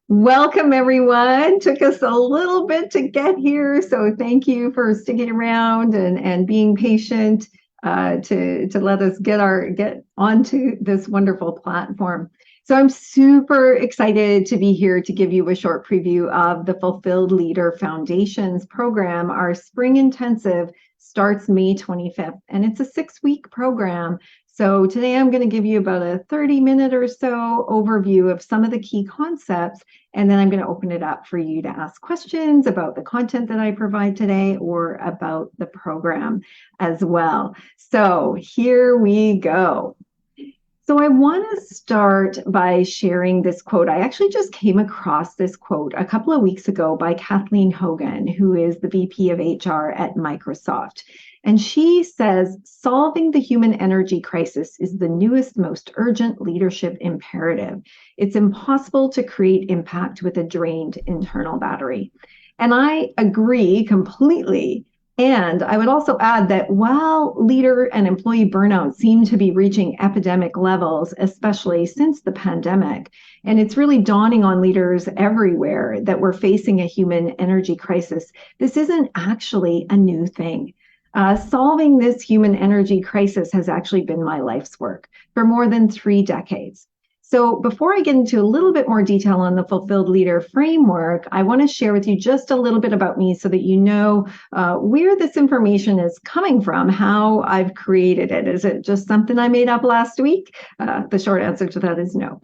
Welcome, everyone. Took us a little bit to get here, so thank you for sticking around and being patient to let us get onto this wonderful platform. So I'm super excited to be here to give you a short preview of the Fulfilled Leader Foundations program. Our spring intensive starts May 25th, and it's a 6-week program. So today I'm going to give you about a 30-minute or so overview of some of the key concepts, and then I'm going to open it up for you to ask questions about the content that I provide today or about the program as well. So here we go. So I want to start by sharing this quote. I actually just came across this quote a couple of weeks ago by Kathleen Hogan, who is the VP of HR at Microsoft. And she says, solving the human energy crisis is the newest, most urgent leadership imperative. It's impossible to create impact with a drained internal battery. And I agree completely. And I would also add that while leader and employee burnout seem to be reaching epidemic levels, especially since the pandemic, and it's really dawning on leaders everywhere that we're facing a human energy crisis, this isn't actually a new thing. Solving this human energy crisis has actually been my life's work for more than 3 decades. So before I get into a little bit more detail on the Fulfilled Leader framework, I want to share with you just a little bit about me so that you know where this information is coming from, how I've created it. Is it just something I made up last week? The short answer to that is no.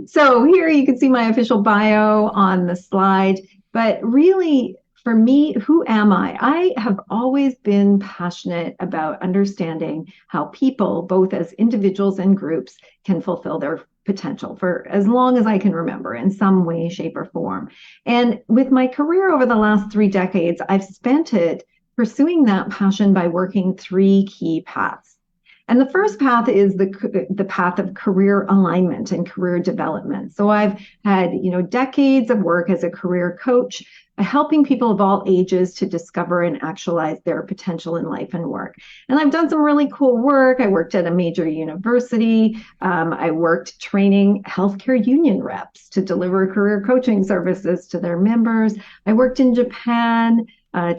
So here you can see my official bio on the slide, but really, for me, who am I? I have always been passionate about understanding how people, both as individuals and groups, can fulfill their potential for as long as I can remember in some way, shape, or form. And with my career over the last 3 decades, I've spent it pursuing that passion by working 3 key paths. And the first path is the path of career alignment and career development. So I've had, decades of work as a career coach, helping people of all ages to discover and actualize their potential in life and work. And I've done some really cool work. I worked at a major university. I worked training healthcare union reps to deliver career coaching services to their members. I worked in Japan,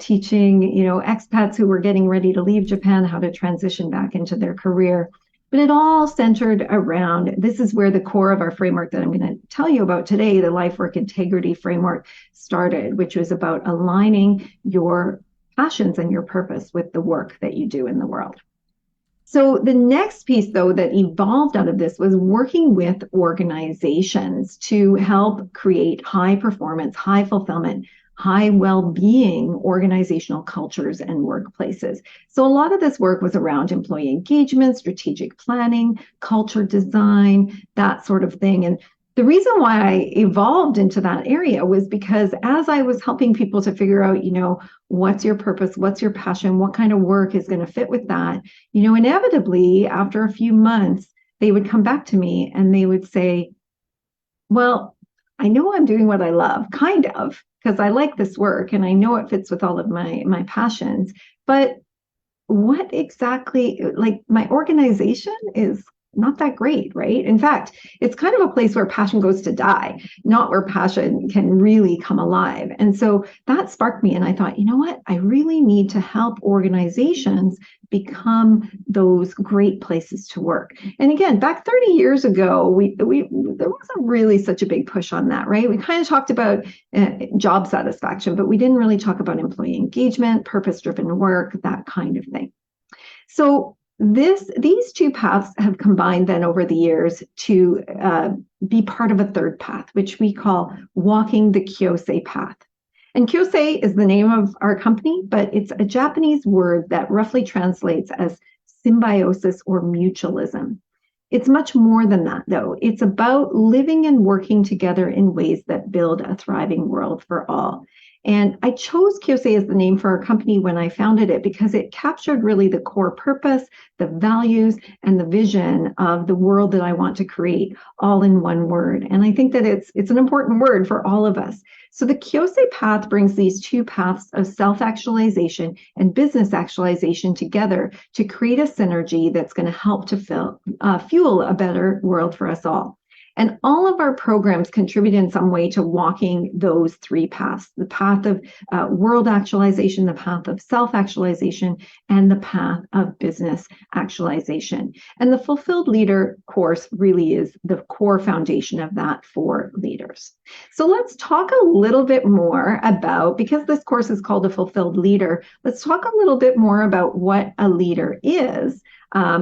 teaching, expats who were getting ready to leave Japan how to transition back into their career. But it all centered around, this is where the core of our framework that I'm going to tell you about today, the Life Work Integrity Framework, started, which was about aligning your passions and your purpose with the work that you do in the world. So the next piece, though, that evolved out of this was working with organizations to help create high performance, high fulfillment, high well-being organizational cultures and workplaces. So a lot of this work was around employee engagement, strategic planning, culture design, that sort of thing. And the reason why I evolved into that area was because as I was helping people to figure out, what's your purpose, what's your passion, what kind of work is going to fit with that, inevitably after a few months, they would come back to me and they would say, well, I know I'm doing what I love, kind of, because I like this work and I know it fits with all of my passions, but what exactly, my organization is not that great, right? In fact, it's kind of a place where passion goes to die, not where passion can really come alive. And so that sparked me. And I thought, you know what? I really need to help organizations become those great places to work. And again, back 30 years ago, there wasn't really such a big push on that, right? We kind of talked about job satisfaction, but we didn't really talk about employee engagement, purpose-driven work, that kind of thing. So these 2 paths have combined then over the years to be part of a third path, which we call walking the Kyosei path. And Kyosei is the name of our company, but it's a Japanese word that roughly translates as symbiosis or mutualism. It's much more than that, though. It's about living and working together in ways that build a thriving world for all. And I chose Kyosei as the name for our company when I founded it because it captured really the core purpose, the values, and the vision of the world that I want to create all in one word. And I think that it's an important word for all of us. So the Kyosei path brings these 2 paths of self-actualization and business actualization together to create a synergy that's going to help to fuel a better world for us all. And all of our programs contribute in some way to walking those three paths: the path of world actualization, the path of self-actualization, and the path of business actualization. And the Fulfilled Leader course really is the core foundation of that for leaders. So let's talk a little bit more about, because this course is called a Fulfilled Leader, let's talk a little bit more about what a leader is,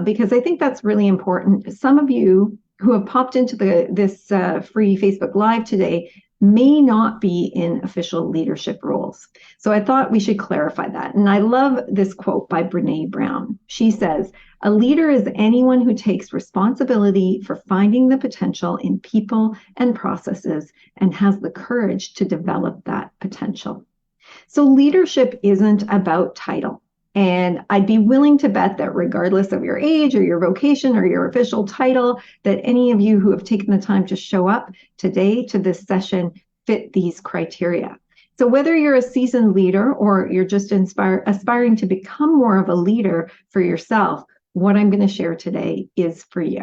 because I think that's really important. Some of you who have popped into this free Facebook Live today may not be in official leadership roles. So I thought we should clarify that. And I love this quote by Brené Brown. She says, "A leader is anyone who takes responsibility for finding the potential in people and processes and has the courage to develop that potential." So leadership isn't about title. And I'd be willing to bet that regardless of your age or your vocation or your official title, that any of you who have taken the time to show up today to this session fit these criteria. So whether you're a seasoned leader or you're just aspiring to become more of a leader for yourself, what I'm going to share today is for you.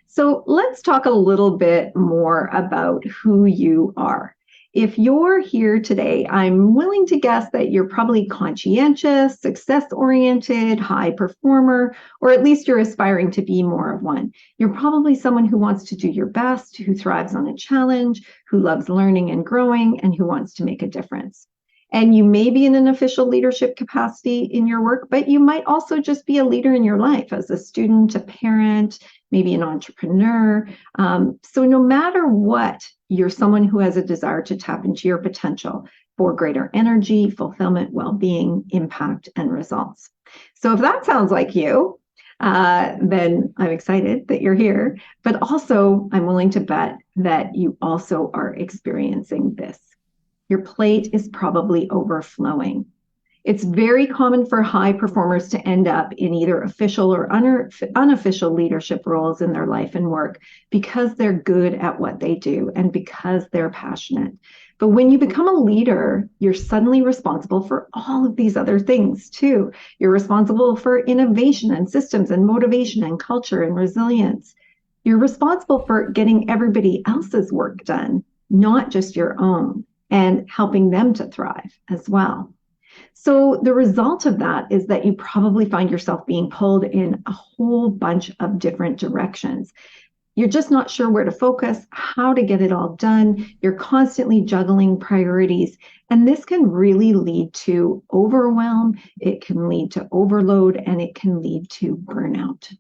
So let's talk a little bit more about who you are. If you're here today, I'm willing to guess that you're probably conscientious, success-oriented, high performer, or at least you're aspiring to be more of one. You're probably someone who wants to do your best, who thrives on a challenge, who loves learning and growing, and who wants to make a difference. And you may be in an official leadership capacity in your work, but you might also just be a leader in your life as a student, a parent, maybe an entrepreneur. So no matter what, you're someone who has a desire to tap into your potential for greater energy, fulfillment, well-being, impact, and results. So if that sounds like you, then I'm excited that you're here. But also, I'm willing to bet that you also are experiencing this. Your plate is probably overflowing. It's very common for high performers to end up in either official or unofficial leadership roles in their life and work because they're good at what they do and because they're passionate. But when you become a leader, you're suddenly responsible for all of these other things too. You're responsible for innovation and systems and motivation and culture and resilience. You're responsible for getting everybody else's work done, not just your own, and helping them to thrive as well. So the result of that is that you probably find yourself being pulled in a whole bunch of different directions. You're just not sure where to focus, how to get it all done. You're constantly juggling priorities. And this can really lead to overwhelm. It can lead to overload, and it can lead to burnout.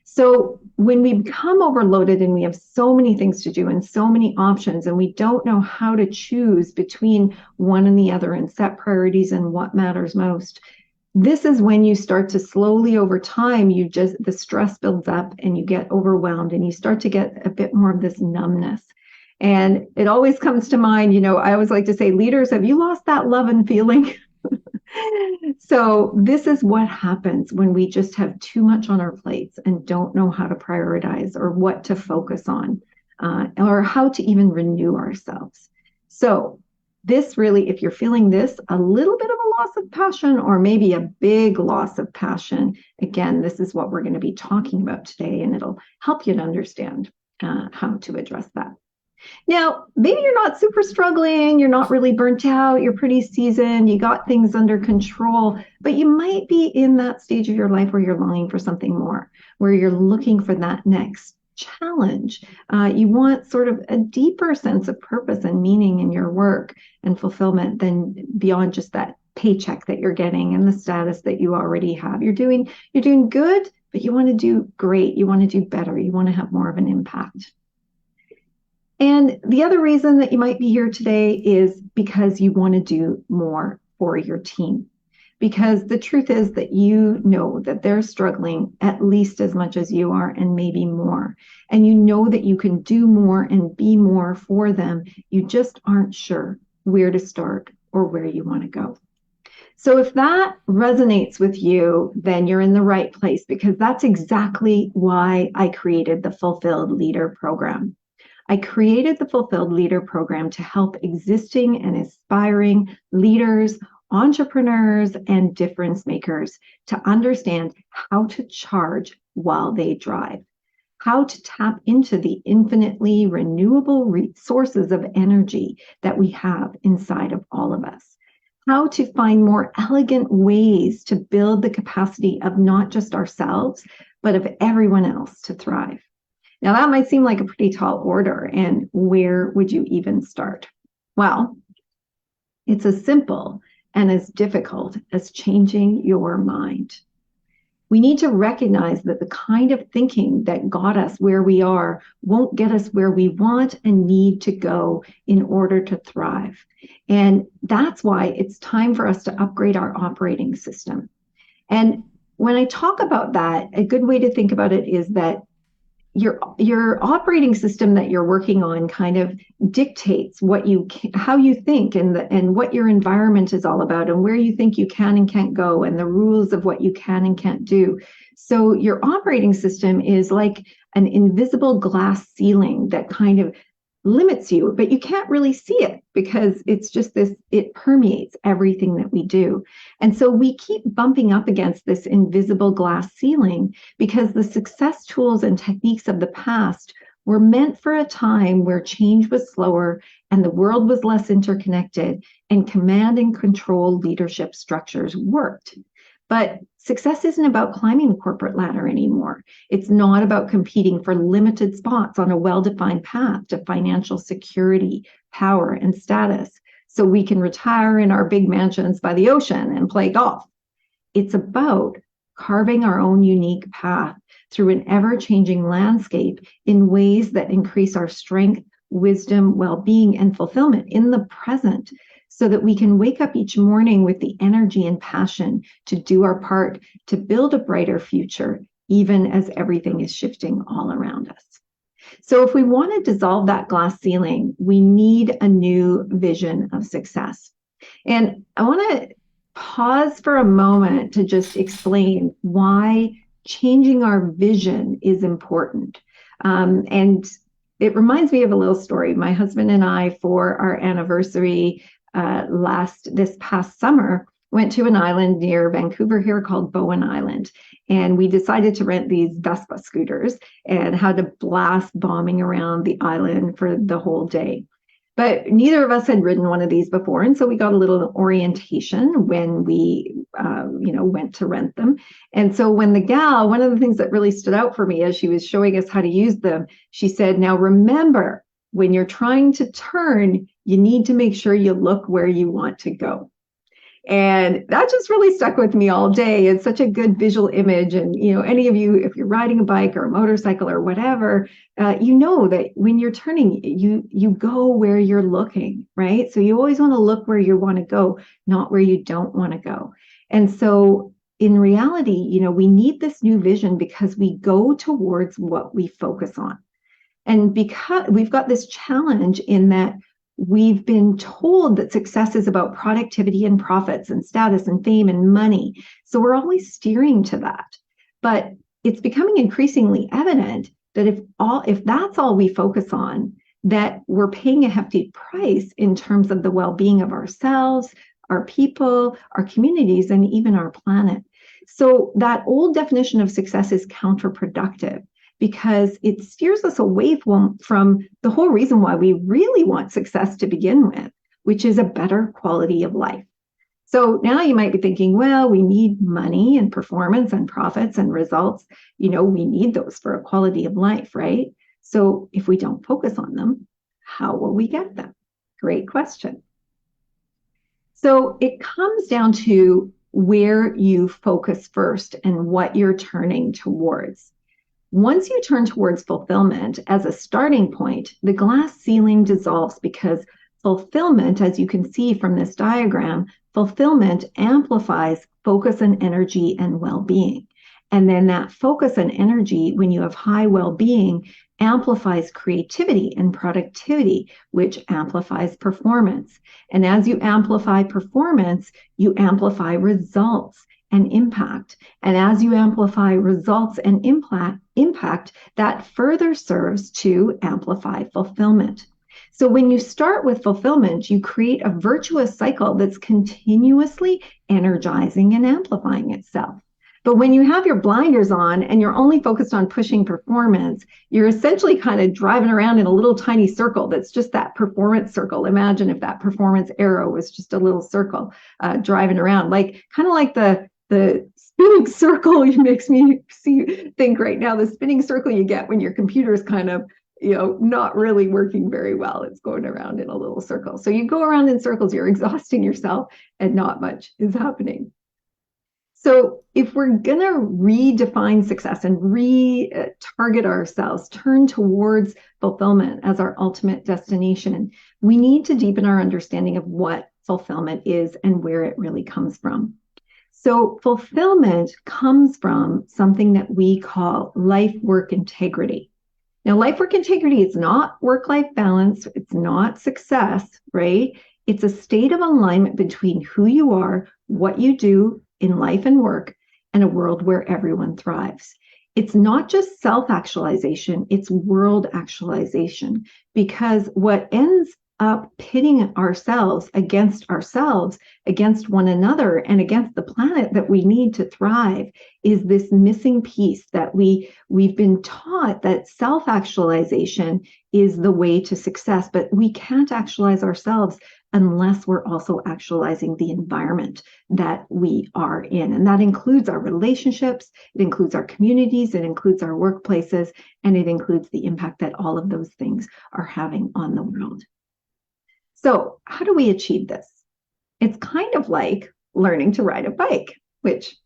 So when we become overloaded and we have so many things to do and so many options, and we don't know how to choose between one and the other and set priorities and what matters most, this is when you start to slowly over time, the stress builds up and you get overwhelmed and you start to get a bit more of this numbness. And it always comes to mind, I always like to say, leaders, have you lost that love and feeling? So this is what happens when we just have too much on our plates and don't know how to prioritize or what to focus on, or how to even renew ourselves. So this really, if you're feeling this, a little bit of a loss of passion or maybe a big loss of passion, again, this is what we're going to be talking about today, and it'll help you to understand how to address that. Now, maybe you're not super struggling, you're not really burnt out, you're pretty seasoned, you got things under control, but you might be in that stage of your life where you're longing for something more, where you're looking for that next challenge. You want sort of a deeper sense of purpose and meaning in your work and fulfillment than beyond just that paycheck that you're getting and the status that you already have. You're doing good, but you want to do great, you want to do better, you want to have more of an impact. And the other reason that you might be here today is because you want to do more for your team. Because the truth is that you know that they're struggling at least as much as you are and maybe more. And you know that you can do more and be more for them. You just aren't sure where to start or where you want to go. So if that resonates with you, then you're in the right place, because that's exactly why I created the Fulfilled Leader program. I created the Fulfilled Leader program to help existing and aspiring leaders, entrepreneurs, and difference makers to understand how to charge while they drive, how to tap into the infinitely renewable sources of energy that we have inside of all of us, how to find more elegant ways to build the capacity of not just ourselves, but of everyone else to thrive. Now, that might seem like a pretty tall order, and where would you even start? Well, it's as simple and as difficult as changing your mind. We need to recognize that the kind of thinking that got us where we are won't get us where we want and need to go in order to thrive. And that's why it's time for us to upgrade our operating system. And when I talk about that, a good way to think about it is that your operating system that you're working on kind of dictates how you think and what your environment is all about and where you think you can and can't go and the rules of what you can and can't do. So your operating system is like an invisible glass ceiling that kind of limits you, but you can't really see it because it's just it permeates everything that we do. And so we keep bumping up against this invisible glass ceiling because the success tools and techniques of the past were meant for a time where change was slower and the world was less interconnected and command and control leadership structures worked. But success isn't about climbing the corporate ladder anymore. It's not about competing for limited spots on a well-defined path to financial security, power, and status so we can retire in our big mansions by the ocean and play golf. It's about carving our own unique path through an ever-changing landscape in ways that increase our strength, wisdom, well-being, and fulfillment in the present, so that we can wake up each morning with the energy and passion to do our part to build a brighter future, even as everything is shifting all around us. So if we want to dissolve that glass ceiling, we need a new vision of success. And I want to pause for a moment to just explain why changing our vision is important. And it reminds me of a little story. My husband and I, for our anniversary, this past summer, went to an island near Vancouver here called Bowen Island. And we decided to rent these Vespa scooters and had to blast bombing around the island for the whole day. But neither of us had ridden one of these before. And so we got a little orientation when we, went to rent them. And so when one of the things that really stood out for me as she was showing us how to use them, she said, "Now remember, when you're trying to turn, you need to make sure you look where you want to go." And that just really stuck with me all day. It's such a good visual image. And, any of you, if you're riding a bike or a motorcycle or whatever, you know that when you're turning, you go where you're looking, right? So you always want to look where you want to go, not where you don't want to go. And so in reality, we need this new vision because we go towards what we focus on. And because we've got this challenge in that we've been told that success is about productivity and profits and status and fame and money. So we're always steering to that. But it's becoming increasingly evident that if that's all we focus on, that we're paying a hefty price in terms of the well-being of ourselves, our people, our communities, and even our planet. So that old definition of success is counterproductive, because it steers us away from the whole reason why we really want success to begin with, which is a better quality of life. So now you might be thinking, well, we need money and performance and profits and results. We need those for a quality of life, right? So if we don't focus on them, how will we get them? Great question. So it comes down to where you focus first and what you're turning towards. Once you turn towards fulfillment as a starting point, the glass ceiling dissolves because fulfillment, as you can see from this diagram, fulfillment amplifies focus and energy and well-being. And then that focus and energy, when you have high well-being, amplifies creativity and productivity, which amplifies performance. And as you amplify performance, you amplify results and impact. And as you amplify results and impact, that further serves to amplify fulfillment. So when you start with fulfillment, you create a virtuous cycle that's continuously energizing and amplifying itself. But when you have your blinders on and you're only focused on pushing performance, you're essentially kind of driving around in a little tiny circle that's just that performance circle. Imagine if that performance arrow was just a little circle driving around, like kind of like the spinning circle. It makes me think right now, the spinning circle you get when your computer is kind of, not really working very well. It's going around in a little circle. So you go around in circles, you're exhausting yourself and not much is happening. So if we're going to redefine success and target ourselves, turn towards fulfillment as our ultimate destination, we need to deepen our understanding of what fulfillment is and where it really comes from. So fulfillment comes from something that we call life-work integrity. Now, life-work integrity is not work-life balance. It's not success, right? It's a state of alignment between who you are, what you do in life and work, and a world where everyone thrives. It's not just self-actualization, it's world actualization, because what ends up pitting ourselves, against one another, and against the planet that we need to thrive is this missing piece that we've been taught that self-actualization is the way to success, but we can't actualize ourselves unless we're also actualizing the environment that we are in. And that includes our relationships, it includes our communities, it includes our workplaces, and it includes the impact that all of those things are having on the world. So how do we achieve this? It's kind of like learning to ride a bike, which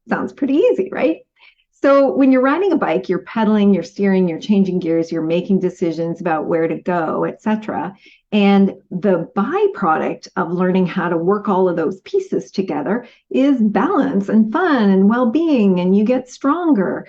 sounds pretty easy, right? So when you're riding a bike, you're pedaling, you're steering, you're changing gears, you're making decisions about where to go, etc. And the byproduct of learning how to work all of those pieces together is balance and fun and well-being, and you get stronger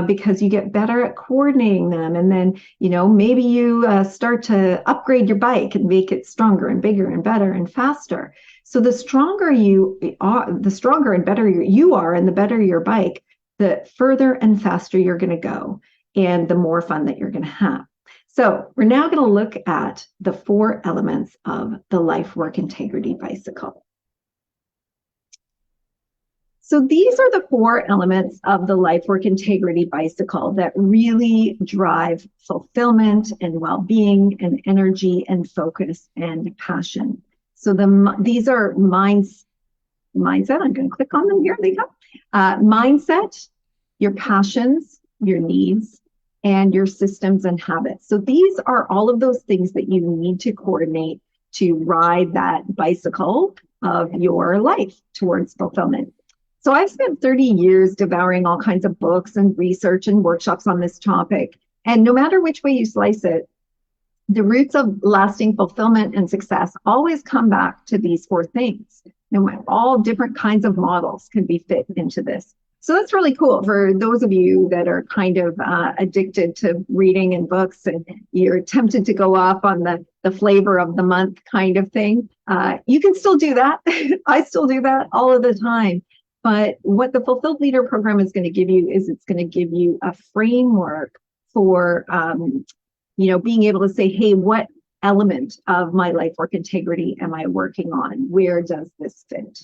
because you get better at coordinating them. And then, maybe you start to upgrade your bike and make it stronger and bigger and better and faster. So the stronger you are, the stronger and better you are, and the better your bike, the further and faster you're going to go, and the more fun that you're going to have. So we're now going to look at the 4 elements of the life work integrity bicycle. So these are the 4 elements of the life work integrity bicycle that really drive fulfillment and well-being and energy and focus and passion. So these are mindset. I'm going to click on them. Here they go. Mindset, your passions, your needs, and your systems and habits. So these are all of those things that you need to coordinate to ride that bicycle of your life towards fulfillment. So I've spent 30 years devouring all kinds of books and research and workshops on this topic. And no matter which way you slice it, the roots of lasting fulfillment and success always come back to these 4 things. And all different kinds of models can be fit into this. So that's really cool for those of you that are kind of addicted to reading and books, and you're tempted to go off on the flavor of the month kind of thing. You can still do that. I still do that all of the time. But what the Fulfilled Leader program is going to give you is it's going to give you a framework for, being able to say, hey, what element of my life work integrity am I working on? Where does this fit?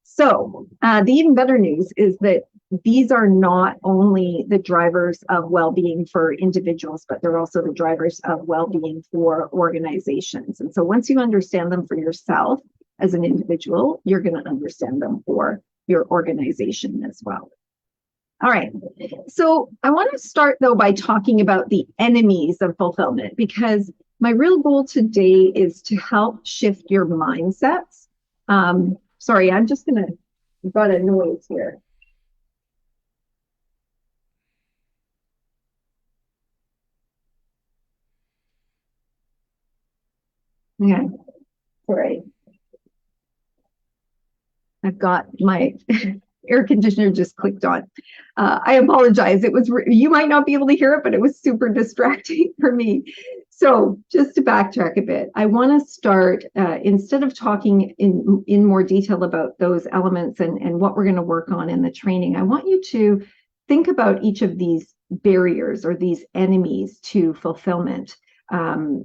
So the even better news is that these are not only the drivers of well-being for individuals, but they're also the drivers of well-being for organizations. And so once you understand them for yourself as an individual, you're going to understand them for your organization as well. All right. So I want to start, though, by talking about the enemies of fulfillment, because my real goal today is to help shift your mindsets. Sorry, I'm just going to, I've got a noise here. Yeah, sorry. I've got my air conditioner just clicked on. I apologize. It was, you might not be able to hear it, but it was super distracting for me. So just to backtrack a bit, I want to start, instead of talking in more detail about those elements and what we're going to work on in the training, I want you to think about each of these barriers or these enemies to fulfillment.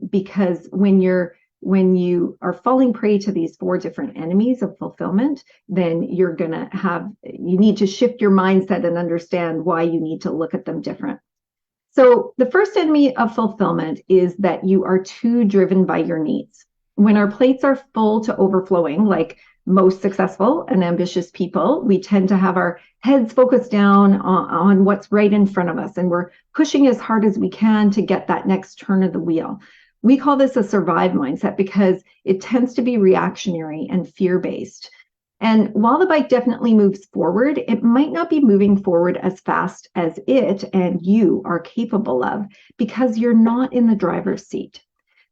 Because when you're when you are falling prey to these 4 different enemies of fulfillment, then you need to shift your mindset and understand why you need to look at them different. So the first enemy of fulfillment is that you are too driven by your needs. When our plates are full to overflowing, like most successful and ambitious people, we tend to have our heads focused down on what's right in front of us, and we're pushing as hard as we can to get that next turn of the wheel. We call this a survive mindset because it tends to be reactionary and fear-based. And while the bike definitely moves forward, it might not be moving forward as fast as it and you are capable of because you're not in the driver's seat.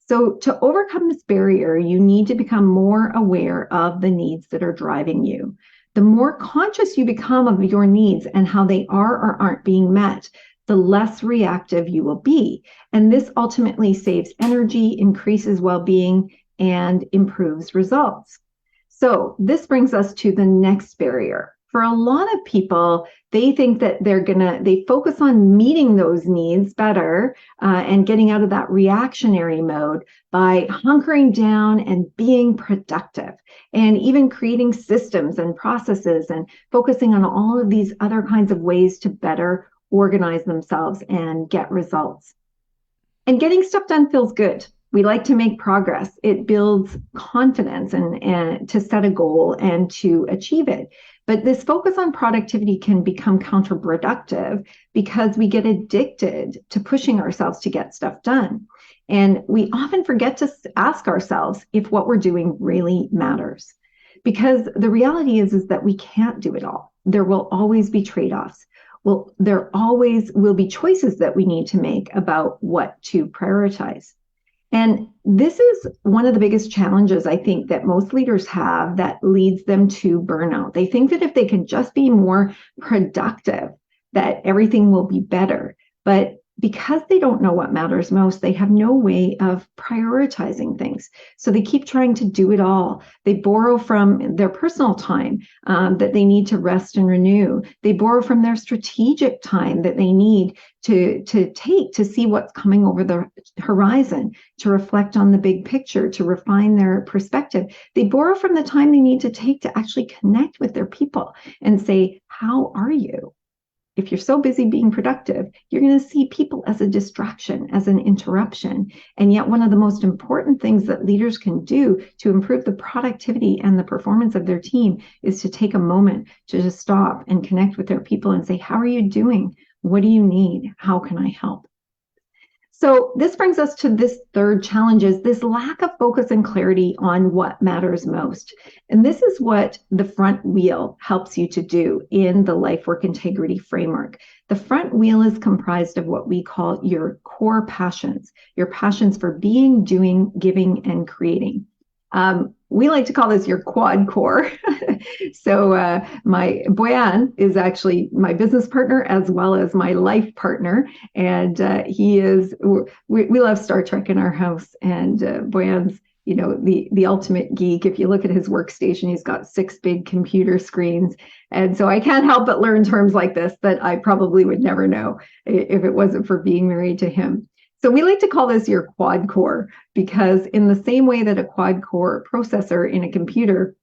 So to overcome this barrier, you need to become more aware of the needs that are driving you. The more conscious you become of your needs and how they are or aren't being met, the less reactive you will be. And this ultimately saves energy, increases well-being, and improves results. So this brings us to the next barrier. For a lot of people, they think that they focus on meeting those needs better and getting out of that reactionary mode by hunkering down and being productive and even creating systems and processes and focusing on all of these other kinds of ways to better organize themselves and get results. And getting stuff done feels good. We like to make progress. It builds confidence and to set a goal and to achieve it. But this focus on productivity can become counterproductive because we get addicted to pushing ourselves to get stuff done. And we often forget to ask ourselves if what we're doing really matters. Because the reality is that we can't do it all. There will always be trade-offs. Well, there always will be choices that we need to make about what to prioritize. And this is one of the biggest challenges I think that most leaders have that leads them to burnout. They think that if they can just be more productive, that everything will be better. But because they don't know what matters most, they have no way of prioritizing things. So they keep trying to do it all. They borrow from their personal time that they need to rest and renew. They borrow from their strategic time that they need to take to see what's coming over the horizon, to reflect on the big picture, to refine their perspective. They borrow from the time they need to take to actually connect with their people and say, how are you? If you're so busy being productive, you're going to see people as a distraction, as an interruption. And yet one of the most important things that leaders can do to improve the productivity and the performance of their team is to take a moment to just stop and connect with their people and say, how are you doing? What do you need? How can I help? So this brings us to this third challenge, is this lack of focus and clarity on what matters most. And this is what the front wheel helps you to do in the life work integrity framework. The front wheel is comprised of what we call your core passions, your passions for being, doing, giving, and creating. We like to call this your quad core. So my Boyan is actually my business partner as well as my life partner. And we love Star Trek in our house. And Boyan's, the ultimate geek. If you look at his workstation, he's got 6 big computer screens. And so I can't help but learn terms like this that I probably would never know if it wasn't for being married to him. So we like to call this your quad core, because in the same way that a quad core processor in a computer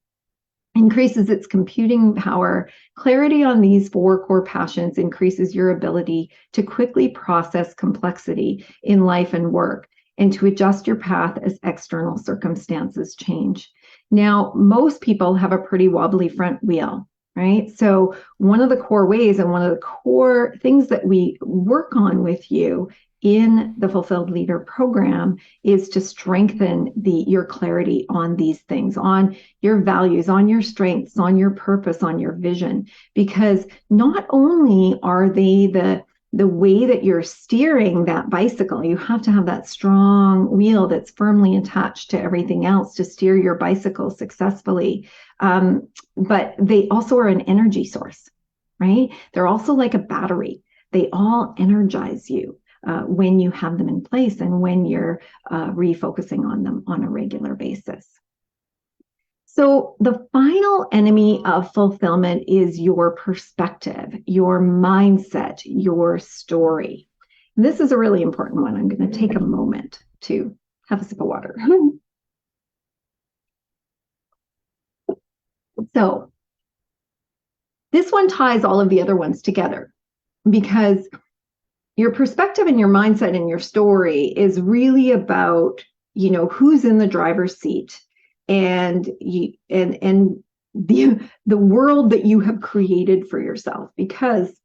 increases its computing power, clarity on these 4 core passions increases your ability to quickly process complexity in life and work and to adjust your path as external circumstances change. Now, most people have a pretty wobbly front wheel, right? So one of the core ways and one of the core things that we work on with you in the Fulfilled Leader program is to strengthen your clarity on these things, on your values, on your strengths, on your purpose, on your vision, because not only are they the way that you're steering that bicycle, you have to have that strong wheel that's firmly attached to everything else to steer your bicycle successfully. But they also are an energy source, right? They're also like a battery. They all energize you when you have them in place and when you're refocusing on them on a regular basis. So the final enemy of fulfillment is your perspective, your mindset, your story. And this is a really important one. I'm going to take a moment to have a sip of water. So this one ties all of the other ones together, because your perspective and your mindset and your story is really about, who's in the driver's seat, and the world that you have created for yourself. Because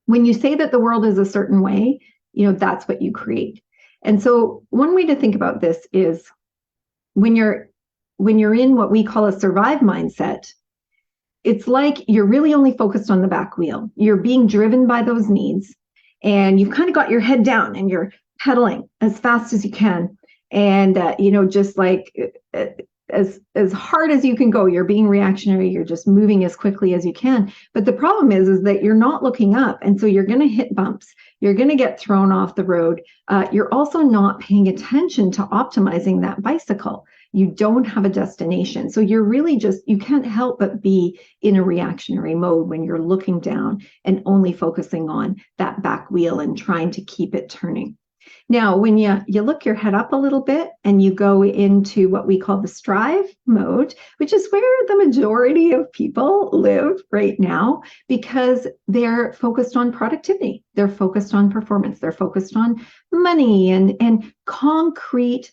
when you say that the world is a certain way, that's what you create. And so one way to think about this is when you're in what we call a survive mindset, it's like you're really only focused on the back wheel. You're being driven by those needs, and you've kind of got your head down and you're pedaling as fast as you can. And, just like as hard as you can go, you're being reactionary. You're just moving as quickly as you can. But the problem is that you're not looking up. And so you're going to hit bumps. You're going to get thrown off the road. You're also not paying attention to optimizing that bicycle. You don't have a destination. So you're really you can't help but be in a reactionary mode when you're looking down and only focusing on that back wheel and trying to keep it turning. Now, when you look your head up a little bit and you go into what we call the strive mode, which is where the majority of people live right now, because they're focused on productivity, they're focused on performance, they're focused on money and concrete,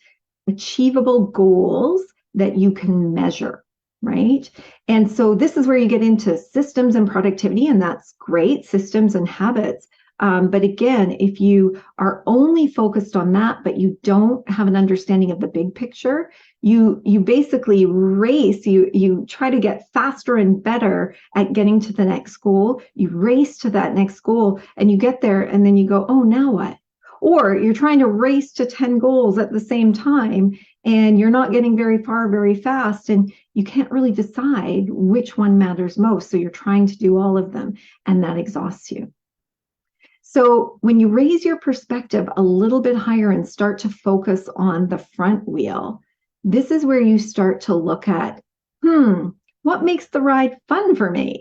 achievable goals that you can measure, right? And so this is where you get into systems and productivity, and that's great, systems and habits. But again, if you are only focused on that, but you don't have an understanding of the big picture, you basically race, you try to get faster and better at getting to the next goal. You race to that next goal and you get there and then you go, oh, now what? Or you're trying to race to 10 goals at the same time and you're not getting very far very fast, and you can't really decide which one matters most. So you're trying to do all of them, and that exhausts you. So when you raise your perspective a little bit higher and start to focus on the front wheel, this is where you start to look at, what makes the ride fun for me?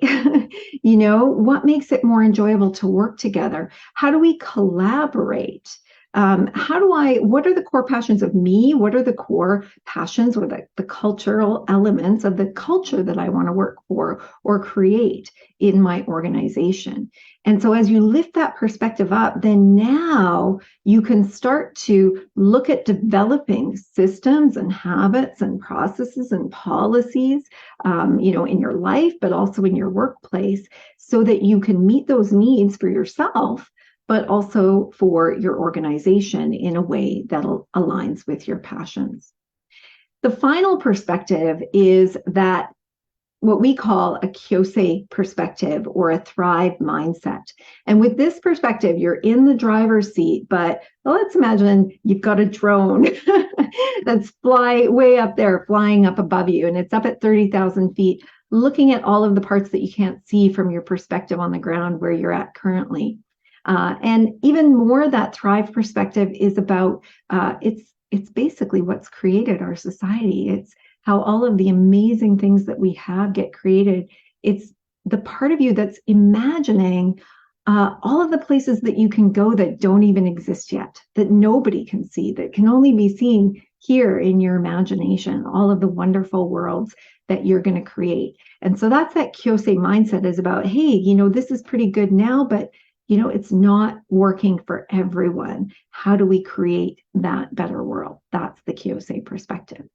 What makes it more enjoyable to work together? How do we collaborate? What are the core passions of me? What are the core passions or the cultural elements of the culture that I want to work for or create in my organization? And so as you lift that perspective up, then now you can start to look at developing systems and habits and processes and policies, in your life, but also in your workplace, so that you can meet those needs for yourself, but also for your organization in a way that aligns with your passions. The final perspective is that what we call a Kyosei perspective or a thrive mindset. And with this perspective, you're in the driver's seat, but let's imagine you've got a drone that's way up there, flying up above you, and it's up at 30,000 feet, looking at all of the parts that you can't see from your perspective on the ground where you're at currently. And even more, that thrive perspective is about, it's basically what's created our society. It's how all of the amazing things that we have get created. It's the part of you that's imagining all of the places that you can go that don't even exist yet, that nobody can see, that can only be seen here in your imagination, all of the wonderful worlds that you're going to create. And so that's that Kyosei mindset, is about, hey, this is pretty good now, but it's not working for everyone. How do we create that better world? That's the Kyosei perspective.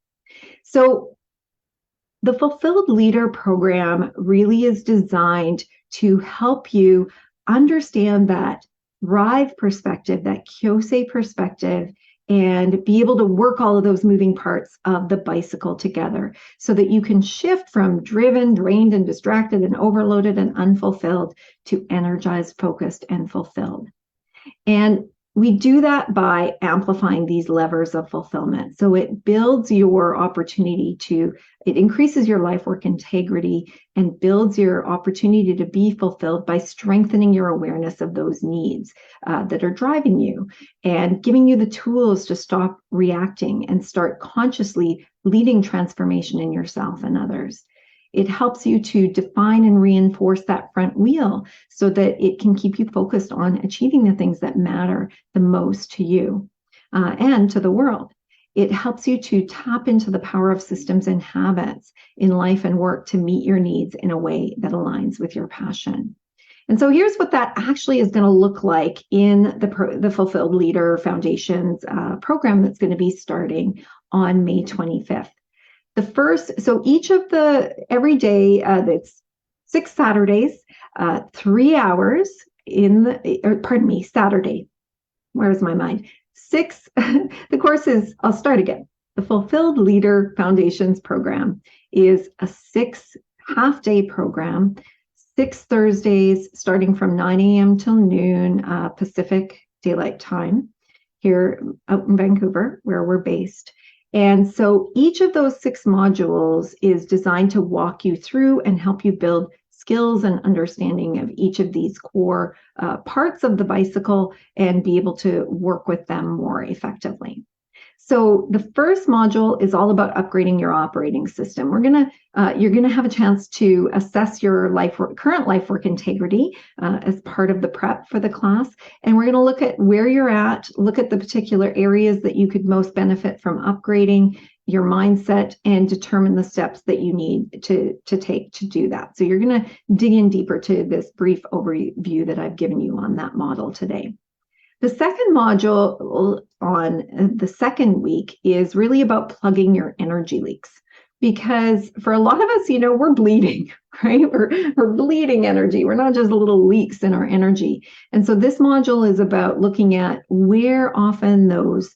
So the Fulfilled Leader program really is designed to help you understand that thrive perspective, that Kyosei perspective, and be able to work all of those moving parts of the bicycle together so that you can shift from driven, drained, and distracted, and overloaded, and unfulfilled to energized, focused, and fulfilled. And we do that by amplifying these levers of fulfillment. So it builds your opportunity it increases your life work integrity and builds your opportunity to be fulfilled by strengthening your awareness of those needs that are driving you and giving you the tools to stop reacting and start consciously leading transformation in yourself and others. It helps you to define and reinforce that front wheel so that it can keep you focused on achieving the things that matter the most to you and to the world. it helps you to tap into the power of systems and habits in life and work to meet your needs in a way that aligns with your passion. And so here's what that actually is going to look like in the Fulfilled Leader Foundation's program that's going to be starting on May 25th. So every day, that's 6 Saturdays, 3 hours Saturday. Where's my mind? The course is, I'll start again. The Fulfilled Leader Foundation's program is a 6 half-day program, 6 Thursdays, starting from 9 a.m. till noon Pacific Daylight Time here out in Vancouver, where we're based. And so each of those 6 modules is designed to walk you through and help you build skills and understanding of each of these core parts of the bicycle and be able to work with them more effectively. So the first module is all about upgrading your operating system. You're gonna have a chance to assess your current life work integrity as part of the prep for the class, and we're gonna look at where you're at, look at the particular areas that you could most benefit from upgrading your mindset, and determine the steps that you need to take to do that. So you're gonna dig in deeper to this brief overview that I've given you on that model today. The second module on the second week is really about plugging your energy leaks, because for a lot of us, we're bleeding, right? We're bleeding energy. We're not just little leaks in our energy. And so this module is about looking at where often those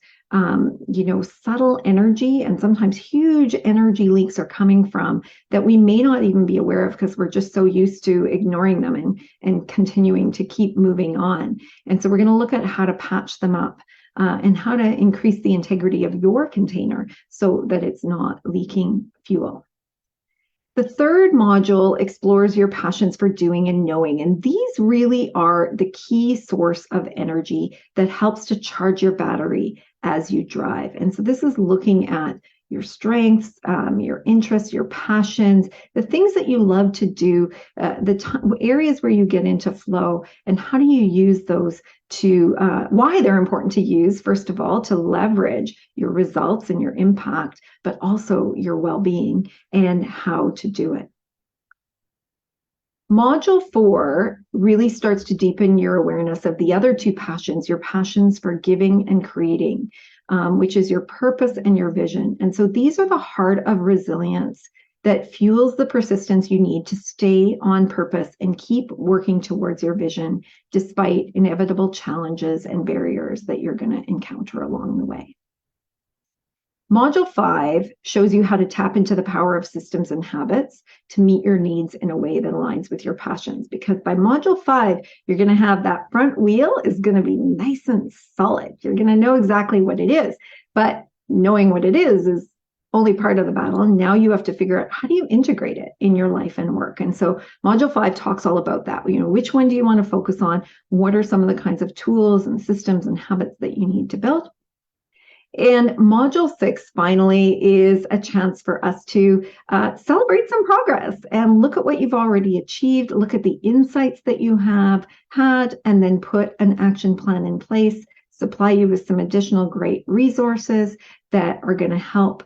subtle energy and sometimes huge energy leaks are coming from that we may not even be aware of because we're just so used to ignoring them and continuing to keep moving on. And so we're going to look at how to patch them up and how to increase the integrity of your container so that it's not leaking fuel. The third module explores your passions for doing and knowing, and these really are the key source of energy that helps to charge your battery as you drive. And so this is looking at your strengths, your interests, your passions, the things that you love to do, areas where you get into flow, and how do you use those to, why they're important to use, first of all, to leverage your results and your impact, but also your well-being and how to do it. Module 4 really starts to deepen your awareness of the other 2 passions, your passions for giving and creating, which is your purpose and your vision. And so these are the heart of resilience that fuels the persistence you need to stay on purpose and keep working towards your vision, despite inevitable challenges and barriers that you're going to encounter along the way. Module 5 shows you how to tap into the power of systems and habits to meet your needs in a way that aligns with your passions. Because by Module 5, you're going to have that front wheel is going to be nice and solid. You're going to know exactly what it is, but knowing what it is only part of the battle. And now you have to figure out, how do you integrate it in your life and work? And so Module 5 talks all about that. Which one do you want to focus on? What are some of the kinds of tools and systems and habits that you need to build? And Module 6, finally, is a chance for us to celebrate some progress and look at what you've already achieved, look at the insights that you have had, and then put an action plan in place, supply you with some additional great resources that are going to help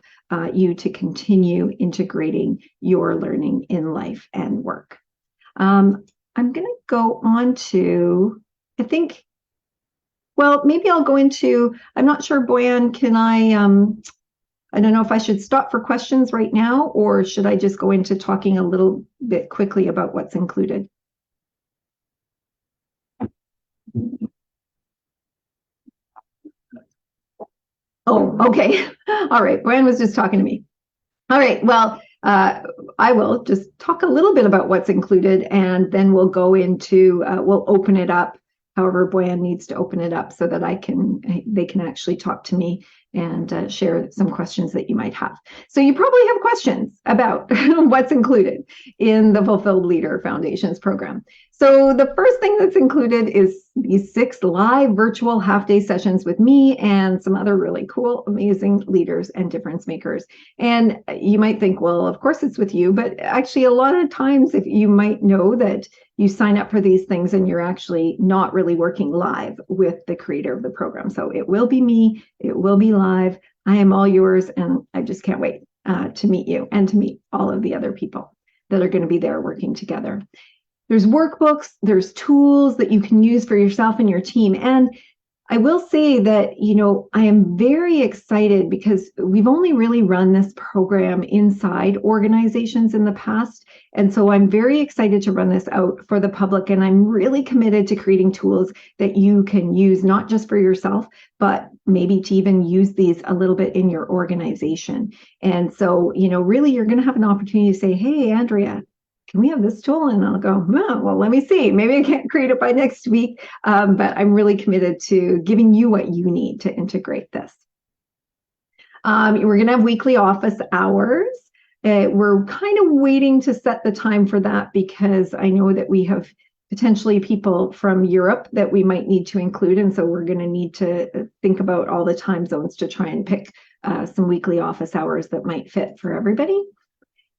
you to continue integrating your learning in life and work. I'm going to go on to, maybe I'll go into, I'm not sure, Boyan, I don't know if I should stop for questions right now, or should I just go into talking a little bit quickly about what's included? Oh, okay. All right. Boyan was just talking to me. All right. Well, I will just talk a little bit about what's included, and then we'll go into, we'll open it up. However, Boyan needs to open it up so that they can actually talk to me and share some questions that you might have. So you probably have questions about what's included in the Fulfilled Leader Foundation's program. So the first thing that's included is these 6 live virtual half-day sessions with me and some other really cool, amazing leaders and difference makers. And you might think, well, of course it's with you, but actually a lot of times, if you might know that you sign up for these things and you're actually not really working live with the creator of the program. So it will be me, it will be live I am all yours, and I just can't wait to meet you and to meet all of the other people that are going to be there working together. There's workbooks, there's tools that you can use for yourself and your team. And I will say that, I am very excited because we've only really run this program inside organizations in the past. And so I'm very excited to run this out for the public. And I'm really committed to creating tools that you can use, not just for yourself, but maybe to even use these a little bit in your organization. And so, really, you're going to have an opportunity to say, hey, Andrea, can we have this tool? And I'll go, oh, well, let me see. Maybe I can't create it by next week, but I'm really committed to giving you what you need to integrate this. We're going to have weekly office hours. We're kind of waiting to set the time for that because I know that we have potentially people from Europe that we might need to include. And so we're going to need to think about all the time zones to try and pick some weekly office hours that might fit for everybody.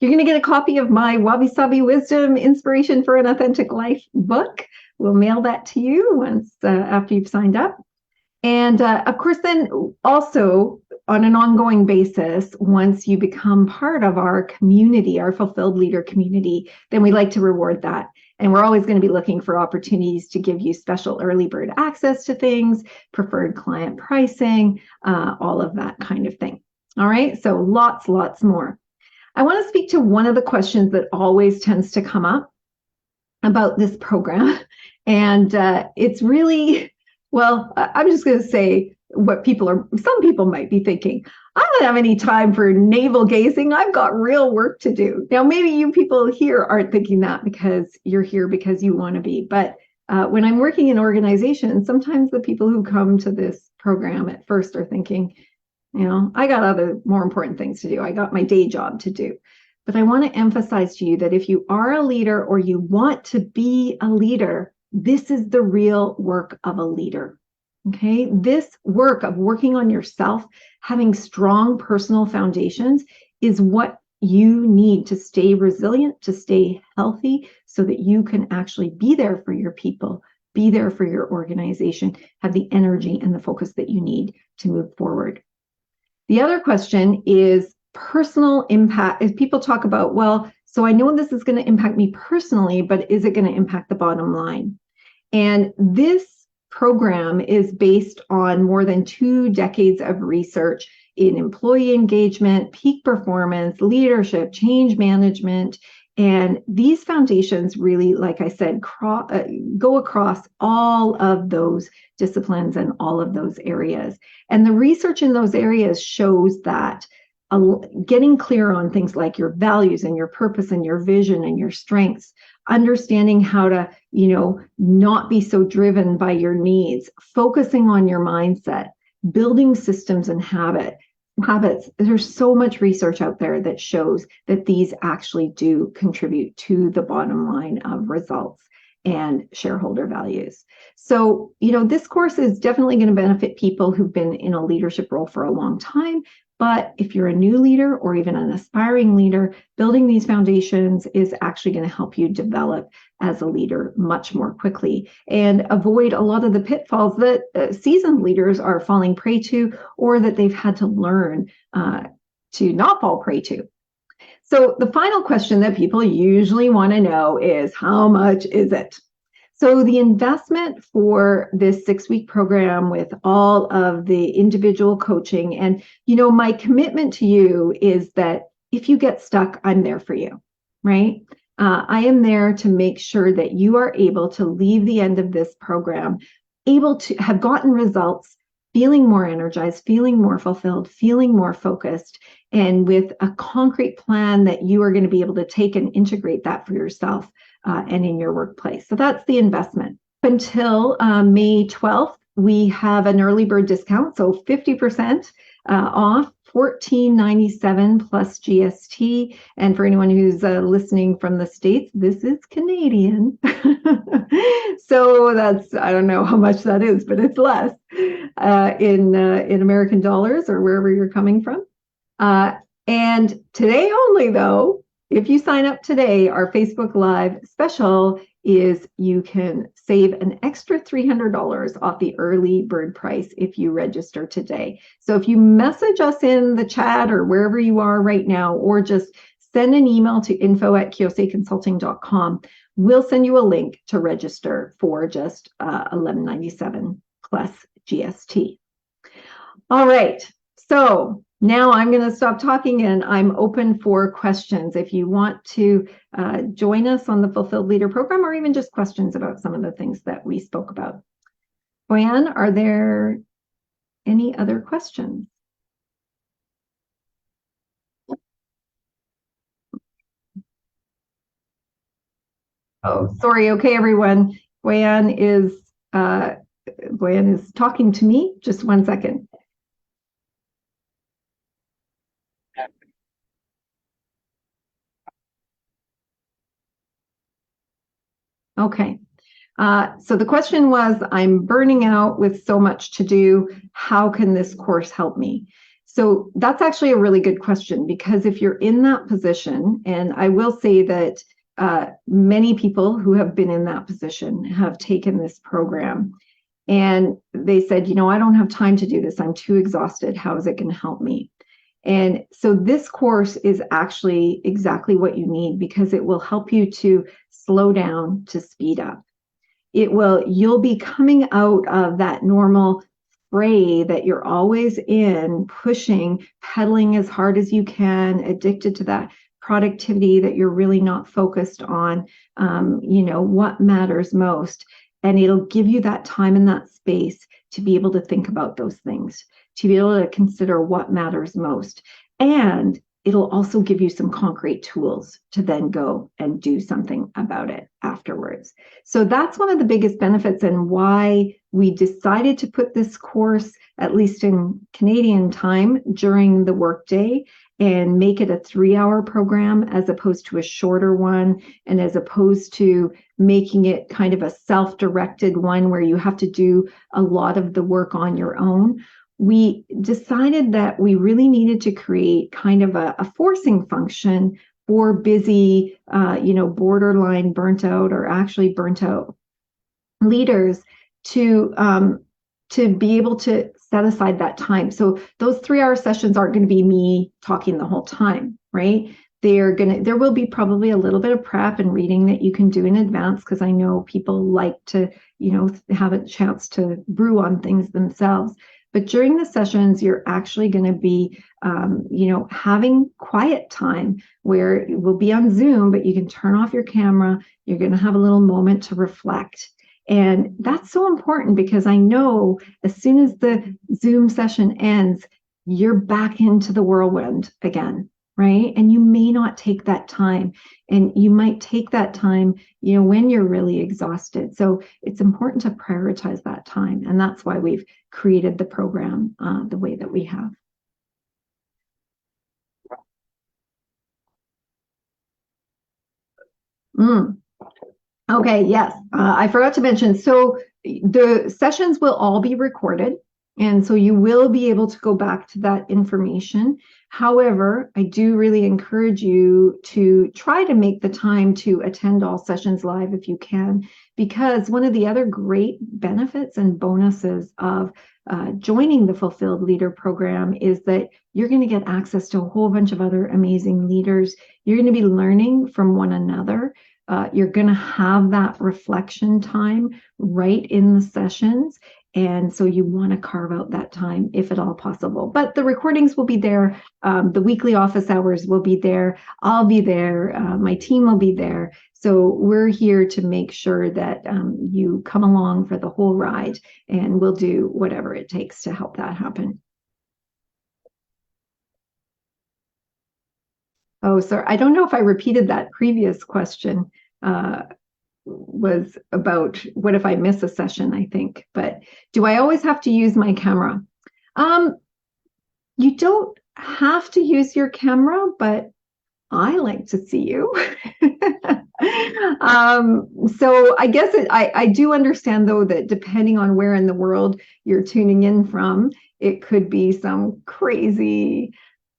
You're going to get a copy of my Wabi Sabi Wisdom Inspiration for an Authentic Life book. We'll mail that to you once after you've signed up. And of course, then also on an ongoing basis, once you become part of our community, our Fulfilled Leader community, then we like to reward that. And we're always going to be looking for opportunities to give you special early bird access to things, preferred client pricing, all of that kind of thing. All right, so lots more. I want to speak to one of the questions that always tends to come up about this program. And it's really, well, I'm just going to say what some people might be thinking. I don't have any time for navel gazing. I've got real work to do. Now, maybe you people here aren't thinking that because you're here because you want to be. But when I'm working in organizations, sometimes the people who come to this program at first are thinking, I got other more important things to do. I got my day job to do. But I want to emphasize to you that if you are a leader or you want to be a leader, this is the real work of a leader. Okay? This work of working on yourself, having strong personal foundations is what you need to stay resilient, to stay healthy, so that you can actually be there for your people, be there for your organization, have the energy and the focus that you need to move forward. The other question is personal impact. As people talk about, well, so I know this is going to impact me personally, but is it going to impact the bottom line? And this program is based on more than 2 decades of research in employee engagement, peak performance, leadership, change management. And these foundations really, like I said, go across all of those disciplines and all of those areas. And the research in those areas shows that getting clear on things like your values and your purpose and your vision and your strengths, understanding how to, not be so driven by your needs, focusing on your mindset, building systems and habits. There's so much research out there that shows that these actually do contribute to the bottom line of results and shareholder values. So, this course is definitely going to benefit people who've been in a leadership role for a long time. But if you're a new leader or even an aspiring leader, building these foundations is actually going to help you develop as a leader much more quickly and avoid a lot of the pitfalls that seasoned leaders are falling prey to, or that they've had to learn to not fall prey to. So the final question that people usually want to know is, how much is it? So the investment for this 6-week program with all of the individual coaching, and, my commitment to you is that if you get stuck, I'm there for you, right? I am there to make sure that you are able to leave the end of this program, able to have gotten results, feeling more energized, feeling more fulfilled, feeling more focused, and with a concrete plan that you are going to be able to take and integrate that for yourself and in your workplace. So that's the investment. Until May 12th, we have an early bird discount, so 50% off, $14.97 plus GST. And for anyone who's listening from the States, this is Canadian. So that's, I don't know how much that is, but it's less in American dollars or wherever you're coming from. And today only, though, If you sign up today, our Facebook Live special is you can save an extra $300 off the early bird price if you register today. So if you message us in the chat or wherever you are right now, or just send an email to info@kyoseconsulting.com, we'll send you a link to register for just $11.97 plus GST. All right, so now I'm going to stop talking and I'm open for questions. If you want to join us on the Fulfilled Leader program, or even just questions about some of the things that we spoke about. Boyan, are there any other questions? Oh, sorry. Okay, everyone. Boyan is talking to me. Just 1 second. Okay. So the question was, I'm burning out with so much to do. How can this course help me? So that's actually a really good question, because if you're in that position, and I will say that many people who have been in that position have taken this program and they said, I don't have time to do this. I'm too exhausted. How is it going to help me? And so this course is actually exactly what you need, because it will help you to slow down, to speed up. You'll be coming out of that normal fray that you're always in, pushing, pedaling as hard as you can, addicted to that productivity that you're really not focused on, what matters most. And it'll give you that time and that space to be able to think about those things, to be able to consider what matters most. And it'll also give you some concrete tools to then go and do something about it afterwards. So that's one of the biggest benefits, and why we decided to put this course, at least in Canadian time, during the workday, and make it a 3-hour program as opposed to a shorter one, and as opposed to making it kind of a self-directed one where you have to do a lot of the work on your own. We decided that we really needed to create kind of a forcing function for busy, borderline burnt out, or actually burnt out leaders to be able to set aside that time. So those 3-hour sessions aren't going to be me talking the whole time, right? There will be probably a little bit of prep and reading that you can do in advance, because I know people like to, have a chance to brew on things themselves. But during the sessions, you're actually going to be, having quiet time where we'll be on Zoom, but you can turn off your camera. You're going to have a little moment to reflect. And that's so important, because I know as soon as the Zoom session ends, you're back into the whirlwind again, right? And you may not take that time, and you might take that time, when you're really exhausted. So it's important to prioritize that time. And that's why we've created the program the way that we have. Okay, yes, I forgot to mention. So the sessions will all be recorded, and so you will be able to go back to that information. However, I do really encourage you to try to make the time to attend all sessions live if you can, because one of the other great benefits and bonuses of joining the Fulfilled Leader program is that you're going to get access to a whole bunch of other amazing leaders. You're going to be learning from one another. You're going to have that reflection time right in the sessions. And so you want to carve out that time if at all possible. But the recordings will be there. The weekly office hours will be there. I'll be there. My team will be there. So we're here to make sure that you come along for the whole ride, and we'll do whatever it takes to help that happen. Oh, sorry. I don't know if I repeated that previous question. Was about what if I miss a session, I think. But do I always have to use my camera? You don't have to use your camera, but I like to see you. So I guess I do understand, though, that depending on where in the world you're tuning in from, it could be some crazy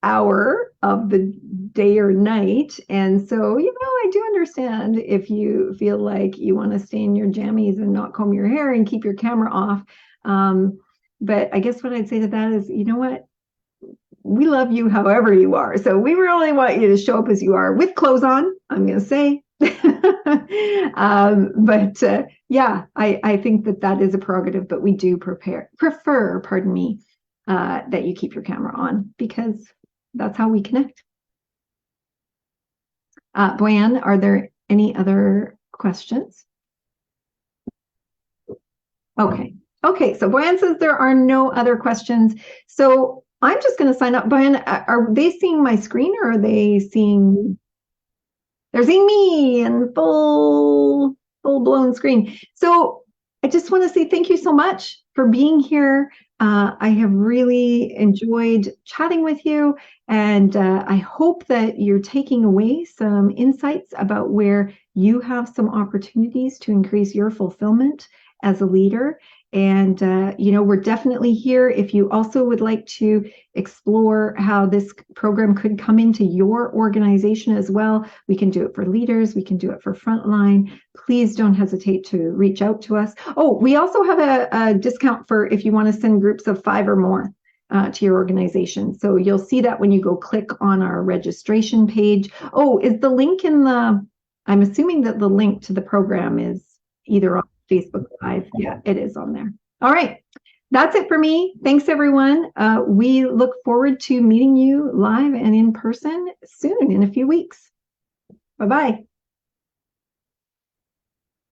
hour of the day or night. And so, I do understand if you feel like you want to stay in your jammies and not comb your hair and keep your camera off. But I guess what I'd say to that is, you know what? We love you however you are. So we really want you to show up as you are with clothes on, I'm going to say. Yeah, I think that is a prerogative, but we do prefer, that you keep your camera on because that's how we connect. Boyan, are there any other questions? Okay. Okay, so Boyan says there are no other questions. So I'm just going to sign up. Boyan, are they seeing my screen or are they seeing? They're seeing me in full-blown screen. So I just want to say thank you so much for being here. I have really enjoyed chatting with you, and I hope that you're taking away some insights about where you have some opportunities to increase your fulfillment as a leader. And, we're definitely here. If you also would like to explore how this program could come into your organization as well, we can do it for leaders. We can do it for frontline. Please don't hesitate to reach out to us. Oh, we also have a discount for if you want to send groups of 5 or more to your organization. So you'll see that when you go click on our registration page. Oh, is the link I'm assuming that the link to the program is either on Facebook Live. Yeah, it is on there. All right. That's it for me. Thanks, everyone. We look forward to meeting you live and in person soon in a few weeks. Bye-bye.